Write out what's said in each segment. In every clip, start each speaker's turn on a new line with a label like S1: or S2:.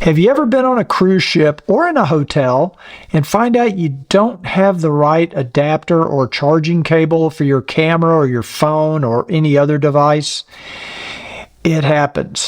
S1: Have you ever been on a cruise ship or in a hotel and find out you don't have the right adapter or charging cable for your camera or your phone or any other device? It happens.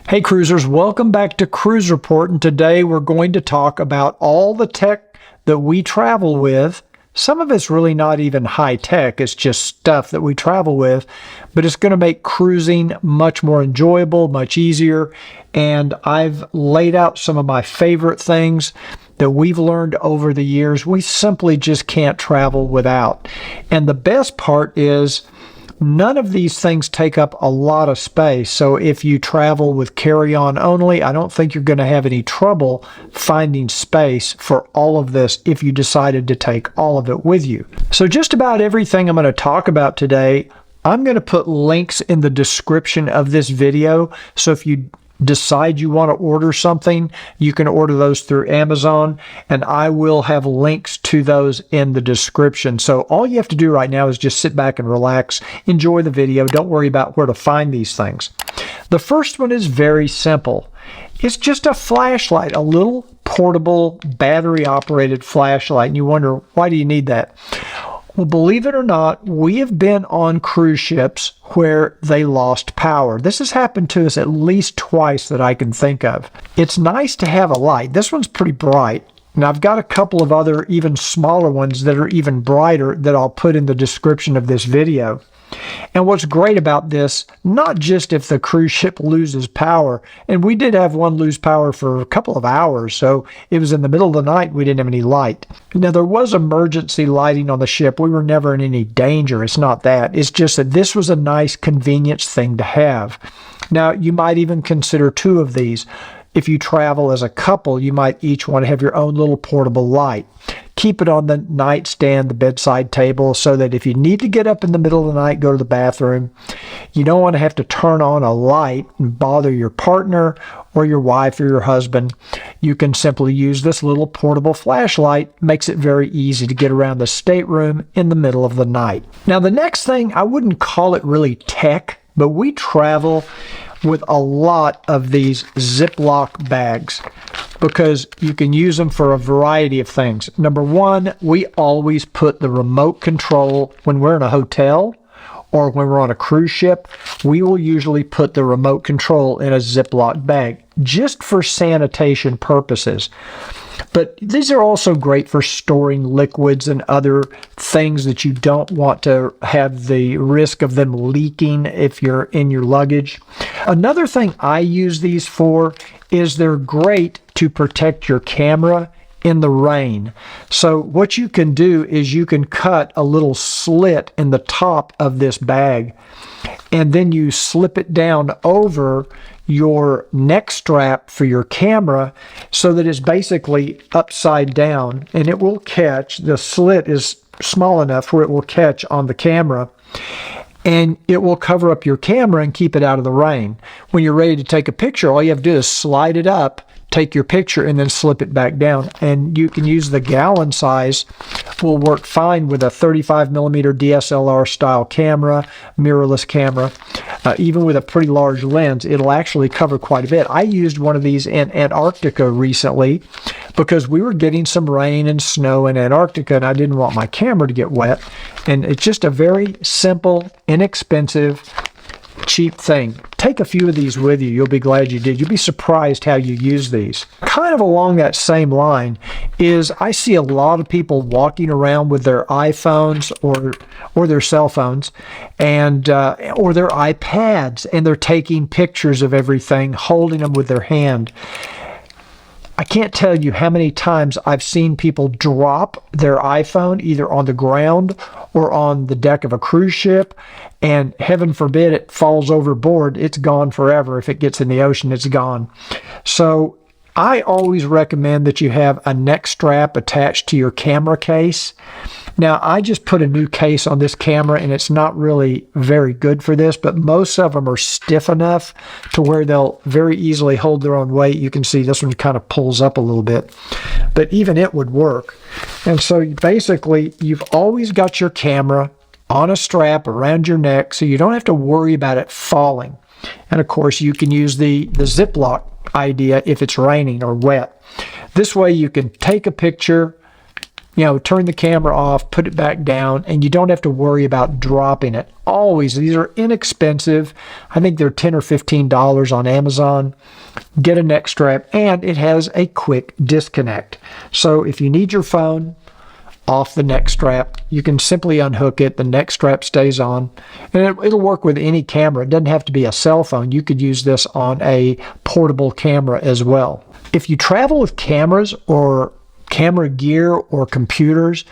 S1: Hey cruisers, welcome back to Cruise Report, and today we're going to talk about all the tech that we travel with. Some of it's really not even high tech, it's just stuff that we travel with, but it's going to make cruising much more enjoyable, much easier, and I've laid out some of my favorite things that we've learned over the years we simply just can't travel without. And the best part is none of these things take up a lot of space, so if you travel with carry-on only, I don't think you're going to have any trouble finding space for all of this if you decided to take all of it with you. So just about everything I'm going to talk about today, I'm going to put links in the description of this video, so if you decide you want to order something, you can order those through Amazon, and I will have links to those in the description. So all you have to do right now is just sit back and relax, enjoy the video, don't worry about where to find these things. The first one is very simple. It's just a flashlight, a little portable battery operated flashlight, and you wonder, why do you need that? Well, believe it or not, we have been on cruise ships where they lost power. This has happened to us at least twice that I can think of. It's nice to have a light. This one's pretty bright. And I've got a couple of other even smaller ones that are even brighter that I'll put in the description of this video. And what's great about this, not just if the cruise ship loses power, and we did have one lose power for a couple of hours, so it was in the middle of the night, we didn't have any light. Now there was emergency lighting on the ship, we were never in any danger, it's not that, it's just that this was a nice convenience thing to have. Now you might even consider two of these. If you travel as a couple, you might each want to have your own little portable light. Keep it on the nightstand, the bedside table, so that if you need to get up in the middle of the night, go to the bathroom, you don't want to have to turn on a light and bother your partner or your wife or your husband. You can simply use this little portable flashlight. Makes it very easy to get around the stateroom in the middle of the night. Now the next thing, I wouldn't call it really tech, but we travel with a lot of these Ziploc bags because you can use them for a variety of things. Number one, we always put the remote control when we're in a hotel or when we're on a cruise ship. We will usually put the remote control in a Ziploc bag just for sanitation purposes. But these are also great for storing liquids and other things that you don't want to have the risk of them leaking if you're in your luggage. Another thing I use these for is they're great to protect your camera in the rain. So what you can do is you can cut a little slit in the top of this bag, and then you slip it down over your neck strap for your camera so that it's basically upside down, and it will catch. The slit is small enough where it will catch on the camera, and it will cover up your camera and keep it out of the rain. When you're ready to take a picture, all you have to do is slide it up, take your picture, and then slip it back down. And you can use the gallon size, will work fine with a 35mm DSLR style camera, mirrorless camera. Even with a pretty large lens, it'll actually cover quite a bit. I used one of these in Antarctica recently because we were getting some rain and snow in Antarctica, and I didn't want my camera to get wet. And it's just a very simple, inexpensive, cheap thing. Take a few of these with you. You'll be glad you did. You'll be surprised how you use these. Kind of along that same line is I see a lot of people walking around with their iPhones or their cell phones and or their iPads, and they're taking pictures of everything, holding them with their hand. I can't tell you how many times I've seen people drop their iPhone either on the ground or on the deck of a cruise ship, and heaven forbid it falls overboard. It's gone forever. If it gets in the ocean, it's gone. So I always recommend that you have a neck strap attached to your camera case Now, I just put a new case on this camera, and it's not really very good for this, but most of them are stiff enough to where they'll very easily hold their own weight. You can see this one kind of pulls up a little bit, but even it would work. And so basically, you've always got your camera on a strap around your neck, so you don't have to worry about it falling. And of course, you can use the Ziploc idea if it's raining or wet. This way you can take a picture, turn the camera off, put it back down, and you don't have to worry about dropping it. Always, these are inexpensive. I think they're $10 or $15 on Amazon. Get a neck strap, and it has a quick disconnect. So if you need your phone off the neck strap, you can simply unhook it. The neck strap stays on, and it'll work with any camera. It doesn't have to be a cell phone. You could use this on a portable camera as well. If you travel with cameras or camera gear or computers,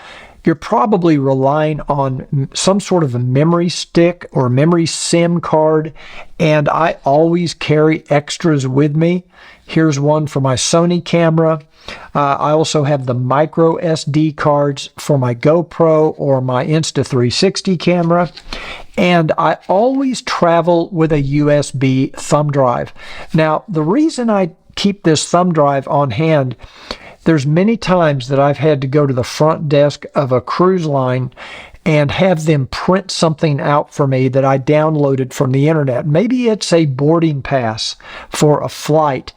S1: you're probably relying on some sort of a memory stick or memory SIM card, and I always carry extras with me. Here's one for my Sony camera. I also have the micro SD cards for my GoPro or my Insta360 camera, and I always travel with a USB thumb drive. Now, the reason I keep this thumb drive on hand, there's many times that I've had to go to the front desk of a cruise line and have them print something out for me that I downloaded from the internet. Maybe it's a boarding pass for a flight,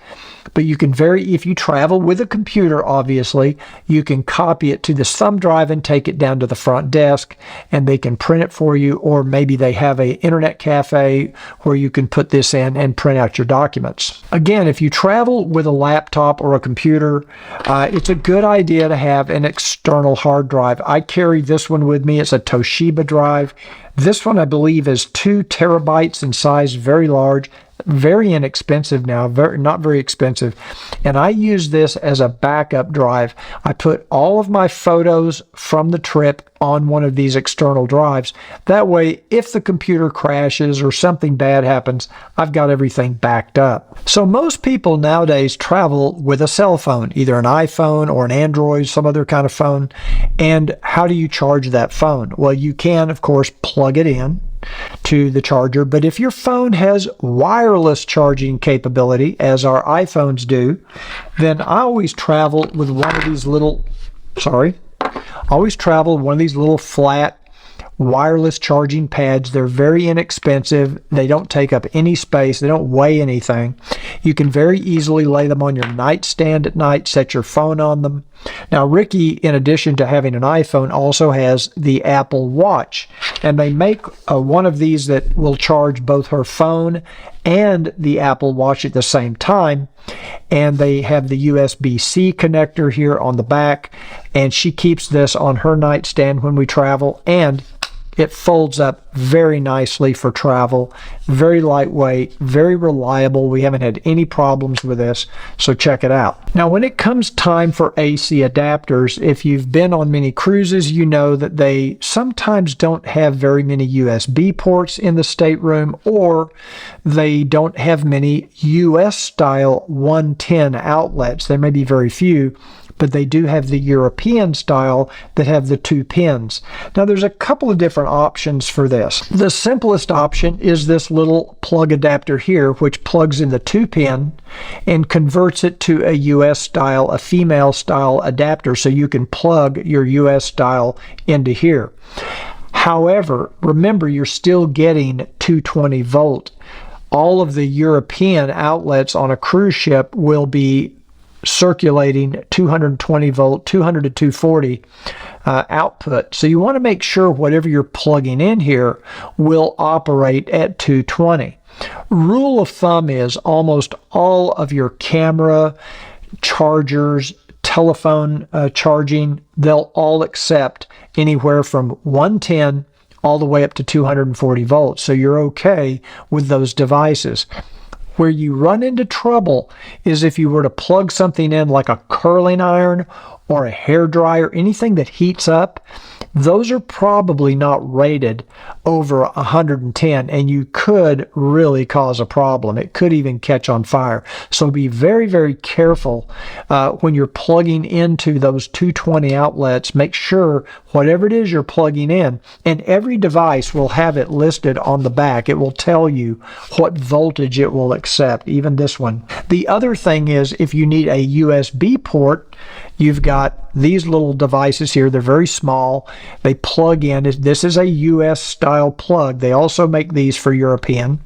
S1: but you can if you travel with a computer, obviously, you can copy it to this thumb drive and take it down to the front desk, and they can print it for you, or maybe they have an internet cafe where you can put this in and print out your documents. Again, if you travel with a laptop or a computer, it's a good idea to have an external hard drive. I carry this one with me. It's a Toshiba drive. This one, I believe, is 2 terabytes in size, very large. Very inexpensive now, not very expensive. And I use this as a backup drive. I put all of my photos from the trip on one of these external drives. That way, if the computer crashes or something bad happens, I've got everything backed up. So most people nowadays travel with a cell phone, either an iPhone or an Android, some other kind of phone. And how do you charge that phone? Well, you can, of course, plug it in to the charger, but if your phone has wireless charging capability, as our iPhones do, then I always travel with one of these little flat wireless charging pads. They're very inexpensive. They don't take up any space. They don't weigh anything. You can very easily lay them on your nightstand at night, set your phone on them. Now, Ricky, in addition to having an iPhone, also has the Apple Watch, and they make one of these that will charge both her phone and the Apple Watch at the same time. And they have the USB-C connector here on the back, and she keeps this on her nightstand when we travel, and it folds up very nicely for travel. Very lightweight, very reliable. We haven't had any problems with this, so check it out. Now, when it comes time for AC adapters, if you've been on many cruises, you know that they sometimes don't have very many USB ports in the stateroom, or they don't have many US-style 110 outlets. There may be very few, but they do have the European style that have the 2 pins. Now, there's a couple of different options for this. The simplest option is this little plug adapter here, which plugs in the 2-pin and converts it to a US style, a female style adapter, so you can plug your US style into here. However, remember, you're still getting 220 volt. All of the European outlets on a cruise ship will be circulating 220 volt, 200 to 240 output. So you want to make sure whatever you're plugging in here will operate at 220. Rule of thumb is almost all of your camera, chargers, telephone charging, they'll all accept anywhere from 110 all the way up to 240 volts. So you're okay with those devices. Where you run into trouble is if you were to plug something in like a curling iron or a hair dryer, anything that heats up, those are probably not rated over 110, and you could really cause a problem. It could even catch on fire. So be very, very careful when you're plugging into those 220 outlets. Make sure whatever it is you're plugging in, and every device will have it listed on the back. It will tell you what voltage it will accept, even this one. The other thing is, if you need a USB port, you've got these little devices here. They're very small. They plug in. This is a US style plug. They also make these for European,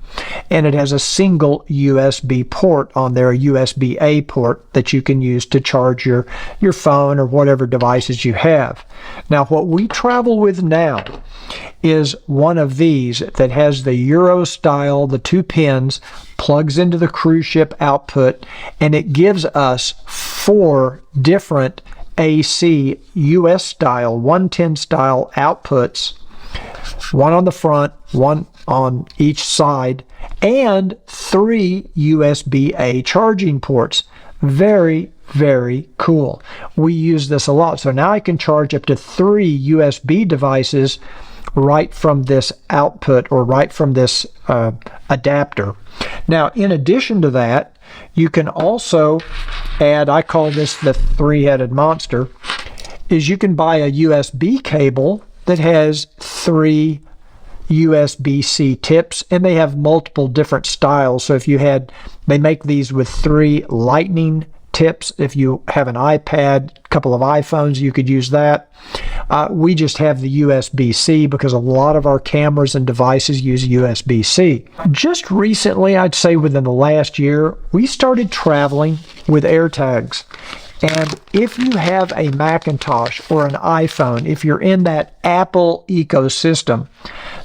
S1: and it has a single USB port on there, a USB-A port that you can use to charge your phone or whatever devices you have. Now, what we travel with now is one of these that has the Euro style, the 2 pins, plugs into the cruise ship output, and it gives us 4 different AC US style 110 style outputs, one on the front, one on each side, and 3 USB-A charging ports. Very, very cool. We use this a lot. So now I can charge up to 3 USB devices right from this output, or right from this adapter. Now, in addition to that, you can also add, I call this the 3-headed monster, is you can buy a USB cable that has 3 USB-C tips, and they have multiple different styles. So if you had, they make these with 3 lightning tips. If you have an iPad, a couple of iPhones, you could use that. We just have the USB-C because a lot of our cameras and devices use USB-C. Just recently, I'd say within the last year, we started traveling with AirTags. And if you have a Macintosh or an iPhone, if you're in that Apple ecosystem,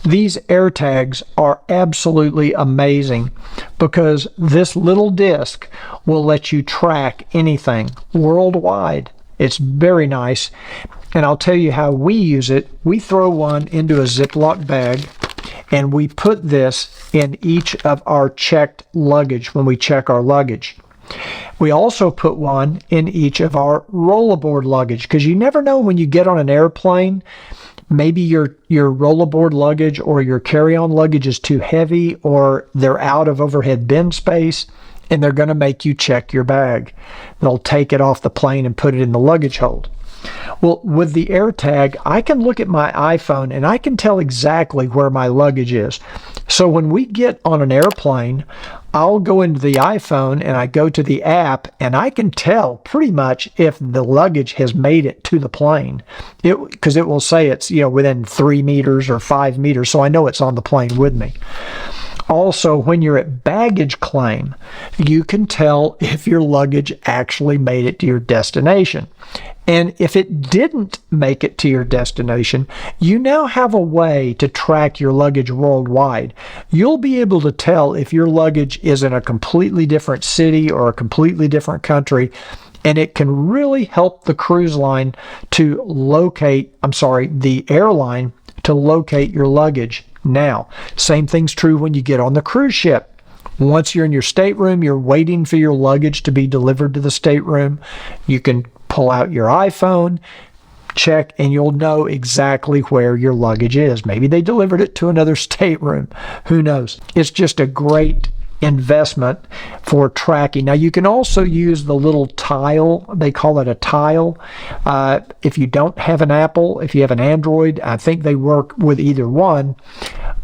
S1: these AirTags are absolutely amazing, because this little disc will let you track anything worldwide. It's very nice. And I'll tell you how we use it. We throw one into a Ziploc bag, and we put this in each of our checked luggage when we check our luggage. We also put one in each of our rollerboard luggage, because you never know when you get on an airplane, maybe your rollerboard luggage or your carry-on luggage is too heavy, or they're out of overhead bin space, and they're going to make you check your bag. They'll take it off the plane and put it in the luggage hold. Well, with the AirTag, I can look at my iPhone and I can tell exactly where my luggage is. So when we get on an airplane, I'll go into the iPhone and I go to the app, and I can tell pretty much if the luggage has made it to the plane. Because it will say it's, within 3 meters or 5 meters, so I know it's on the plane with me. Also, when you're at baggage claim, you can tell if your luggage actually made it to your destination. And if it didn't make it to your destination, you now have a way to track your luggage worldwide. You'll be able to tell if your luggage is in a completely different city or a completely different country, and it can really help the the airline to locate your luggage. Now, same thing's true when you get on the cruise ship. Once you're in your stateroom, you're waiting for your luggage to be delivered to the stateroom. You can pull out your iPhone, check, and you'll know exactly where your luggage is. Maybe they delivered it to another stateroom. Who knows? It's just a great investment for tracking. Now, you can also use the little tile. They call it a tile. If you don't have an Apple, if you have an Android, I think they work with either one.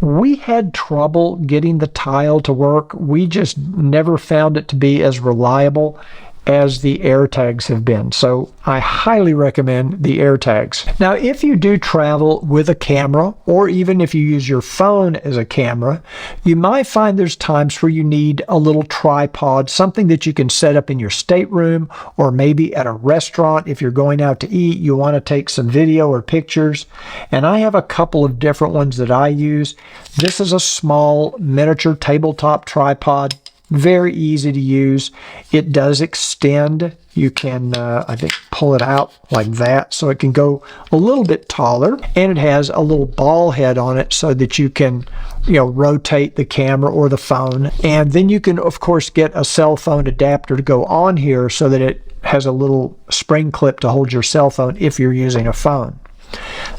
S1: We had trouble getting the tile to work. We just never found it to be as reliable as the AirTags have been. So I highly recommend the AirTags. Now, if you do travel with a camera, or even if you use your phone as a camera, you might find there's times where you need a little tripod, something that you can set up in your stateroom, or maybe at a restaurant. If you're going out to eat, you want to take some video or pictures. And I have a couple of different ones that I use. This is a small miniature tabletop tripod. Very easy to use. It does extend. You can, I think, pull it out like that so it can go a little bit taller. And it has a little ball head on it so that you can, rotate the camera or the phone. And then you can, of course, get a cell phone adapter to go on here so that it has a little spring clip to hold your cell phone if you're using a phone.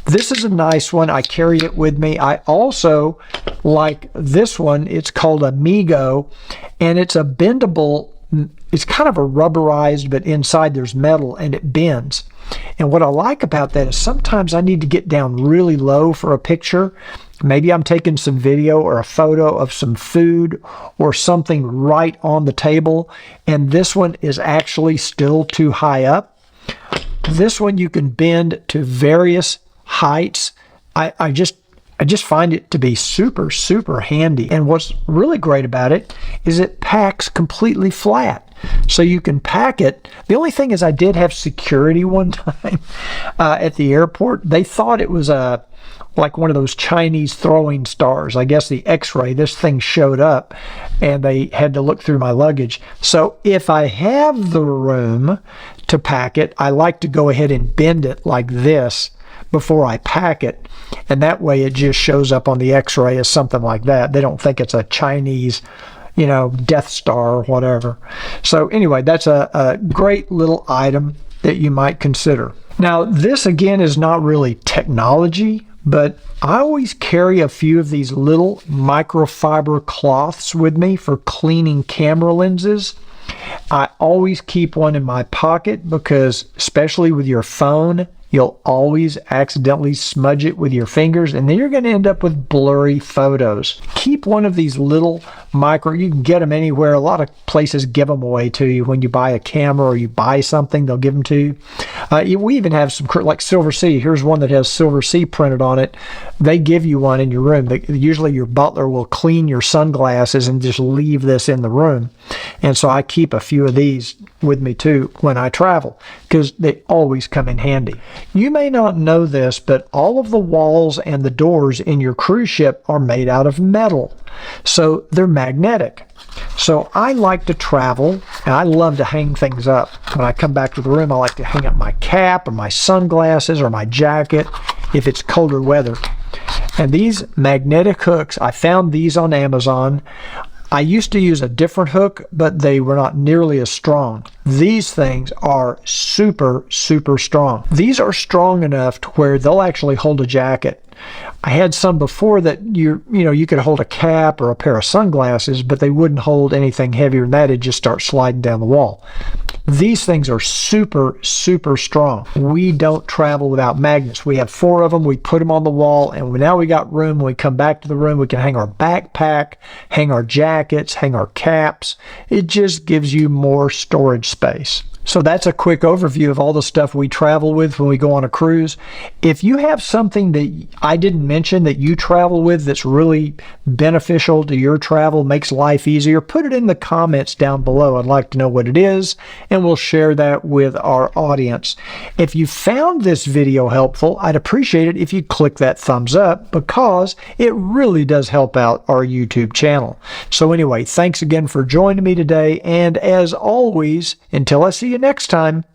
S1: This is a nice one. I carry it with me. I also like this one. It's called Amigo, and it's a bendable, it's kind of a rubberized, but inside there's metal and it bends. And what I like about that is sometimes I need to get down really low for a picture. Maybe I'm taking some video or a photo of some food or something right on the table, and this one is actually still too high up. This one you can bend to various heights. I just find it to be super, super handy. And what's really great about it is it packs completely flat. So you can pack it. The only thing is I did have security one time at the airport. They thought it was like one of those Chinese throwing stars. I guess the x-ray, this thing showed up and they had to look through my luggage. So if I have the room to pack it, I like to go ahead and bend it like this before I pack it, and that way it just shows up on the x-ray as something like that. They don't think it's a Chinese, you know, Death Star or whatever. So anyway, that's a great little item that you might consider. Now, this again is not really technology, but I always carry a few of these little microfiber cloths with me for cleaning camera lenses. I always keep one in my pocket because, especially with your phone, you'll always accidentally smudge it with your fingers, and then you're going to end up with blurry photos. Keep one of these little you can get them anywhere. A lot of places give them away to you when you buy a camera or you buy something, they'll give them to you. We even have some, like Silver Sea. Here's one that has Silver Sea printed on it. They give you one in your room. Usually your butler will clean your sunglasses and just leave this in the room. And so I keep a few of these with me too when I travel because they always come in handy. You may not know this, but all of the walls and the doors in your cruise ship are made out of metal. So they're magnetic. So I like to travel, and I love to hang things up. When I come back to the room, I like to hang up my cap or my sunglasses or my jacket if it's colder weather. And these magnetic hooks, I found these on Amazon. I used to use a different hook, but they were not nearly as strong. These things are super, super strong. These are strong enough to where they'll actually hold a jacket. I had some before that you could hold a cap or a pair of sunglasses, but they wouldn't hold anything heavier than that. It'd just start sliding down the wall. These things are super, super strong. We don't travel without magnets. We have 4 of them. We put them on the wall, and now we got room. When we come back to the room, we can hang our backpack, hang our jackets, hang our caps. It just gives you more storage space. So that's a quick overview of all the stuff we travel with when we go on a cruise. If you have something that I didn't mention that you travel with that's really beneficial to your travel, makes life easier, put it in the comments down below. I'd like to know what it is, and we'll share that with our audience. If you found this video helpful, I'd appreciate it if you click that thumbs up because it really does help out our YouTube channel. So anyway, thanks again for joining me today, and as always, until I see you next time,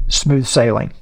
S1: smooth sailing.